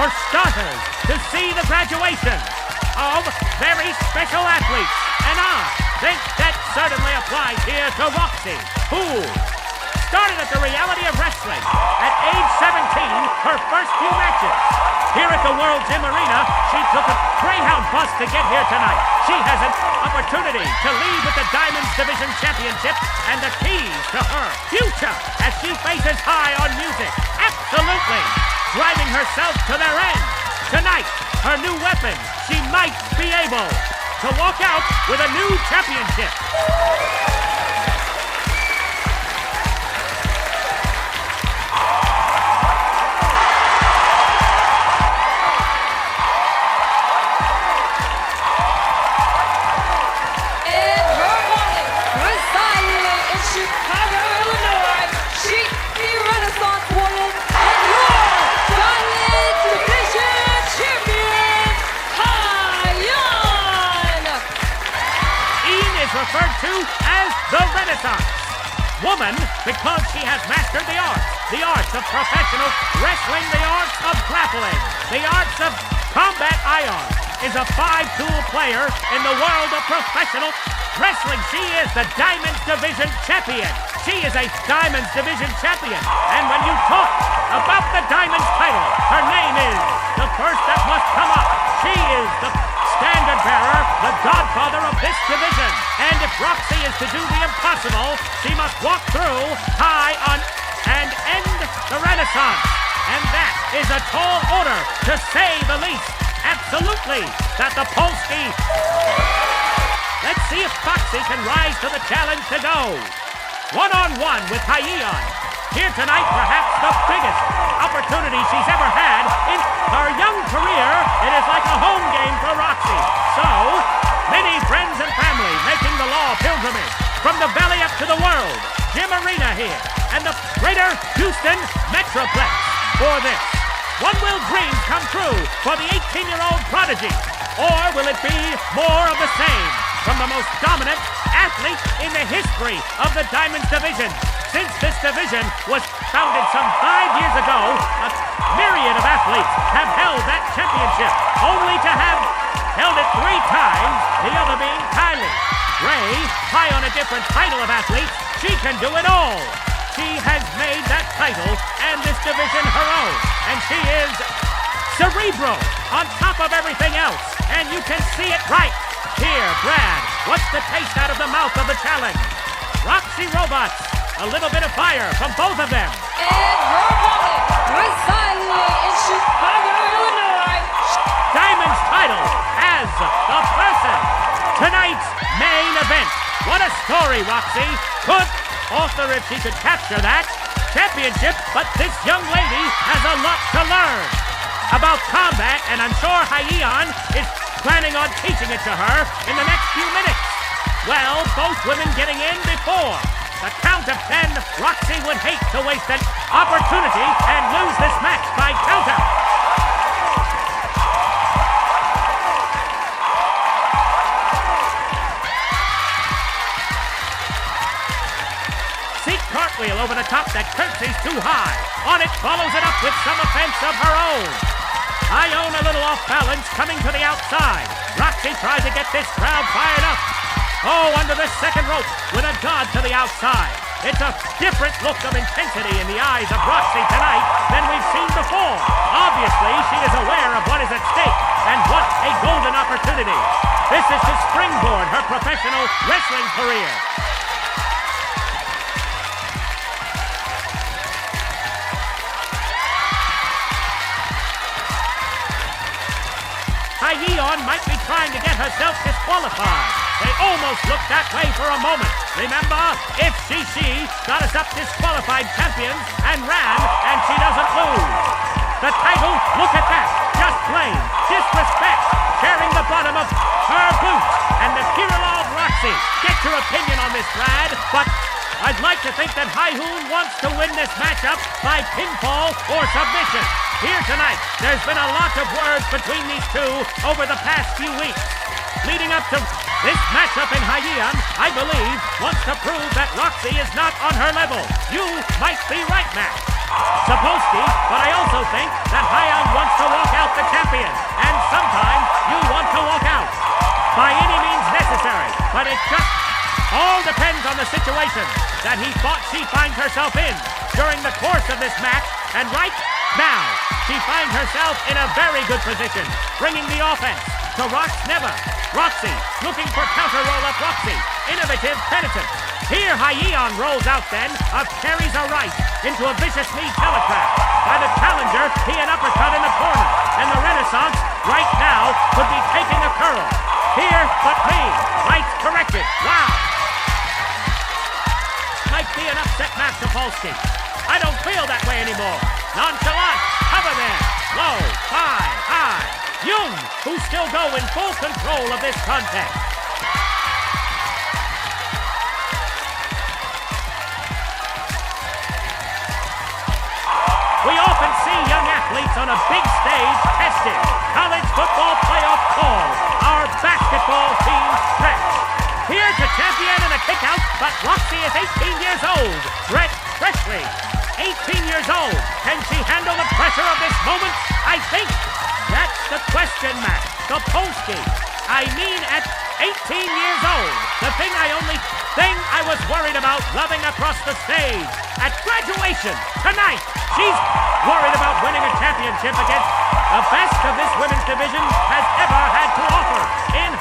for starters, to see the graduation of very special athletes. And I think that certainly applies here to Rok-C, who started at the Reality of Wrestling at age 17, her first few matches. Here at the World Gym Arena, she took a Greyhound bus to get here tonight. She has an opportunity to lead with the Diamonds Division Championship and the keys to her future as she faces high on music. Absolutely driving herself to their end. Tonight, her new weapon, she might be able to walk out with a new championship. Referred to as the Renaissance woman because she has mastered the arts of professional wrestling, the arts of grappling, the arts of combat. Hyan is a 5-tool player in the world of professional wrestling. She is the Diamonds Division Champion. She is a Diamonds Division Champion. And when you talk about the Diamonds title, her name is the first that must come up. She is the standard bearer, the godfather of this division. And if Rok-C is to do the impossible, she must walk through Hyan and end the Renaissance. And that is a tall order, to say the least. Absolutely, that the Polski. Let's see if Rok-C can rise to the challenge to go one-on-one with Hyan. Here tonight, perhaps the biggest opportunity she's ever had in her young career. It is like a home game for Rok-C. So, many friends and family making the law pilgrimage from the valley up to the world. Gym Arena here, and the greater Houston Metroplex for this. When will dreams come true for the 18-year-old prodigy? Or will it be more of the same from the most dominant athlete in the history of the Diamonds Division? Since this division was founded some 5 years ago, a myriad of athletes have held that championship, only to have held it 3 times, the other being Kylie. Ray, high on a different title of athletes, she can do it all. She has made that title and this division her own, and she is cerebral on top of everything else, and you can see it right. Here, Brad, what's the taste out of the mouth of the challenge? Rok-C Robots. A little bit of fire from both of them. And her opponent, residing in Chicago, Illinois. Diamond's title as the person. Tonight's main event. What a story, Rok-C. Could author, if she could capture that championship, but this young lady has a lot to learn about combat, and I'm sure Hyan is planning on teaching it to her in the next few minutes. Well, both women getting in before the count of 10, Rok-C would hate to waste an opportunity and lose this match by countout. Seat cartwheel over the top that curtsies too high. On it, follows it up with some offense of her own. I own a little off balance coming to the outside. Rok-C tries to get this crowd fired up. Oh, under the second rope with a guard to the outside. It's a different look of intensity in the eyes of Rok-C tonight than we've seen before. Obviously, she is aware of what is at stake, and what a golden opportunity. This is to springboard her professional wrestling career. Hyan might be trying to get herself disqualified. They almost looked that way for a moment. Remember, if she got us up disqualified champions and ran, and she doesn't lose. The title, look at that. Just plain disrespect. Sharing the bottom of her boot. And the Kirillov Rok-C. Get your opinion on this, Brad. But I'd like to think that Hyan wants to win this matchup by pinfall or submission. Here tonight, there's been a lot of words between these two over the past few weeks, leading up to This matchup in Hyan, I believe, wants to prove that Rok-C is not on her level. You might be right, Matt. Supposed to, but I also think that Hyan wants to walk out the champion. And sometimes you want to walk out. By any means necessary. But it just all depends on the situation that he thought she finds herself in during the course of this match. And right now, she finds herself in a very good position, bringing the offense to Never. Rok-C looking for counter roll-up Rok-C. Innovative penitent. Here Hyan rolls out then, carries a right into a vicious knee telegraph. By the challenger, he an uppercut in the corner. And the Renaissance right now could be taking a curl. Here, but me. Right corrected. Wow. Might be an upset match to Polsky. I don't feel that way anymore. Nonchalant. Cover there. Low. High. Jung, who still go in full control of this contest. We often see young athletes on a big stage tested. College football playoff call. Our basketball team stretch. Here to champion in a kick-out, but Rok-C is 18 years old. Brett Presley, 18 years old. Can she handle the pressure of this moment? I think that's the question, Matt. Sapolsky. I mean, at 18 years old, the thing I was worried about loving across the stage. At graduation, tonight, she's worried about winning a championship against the best of this women's division has ever had to offer in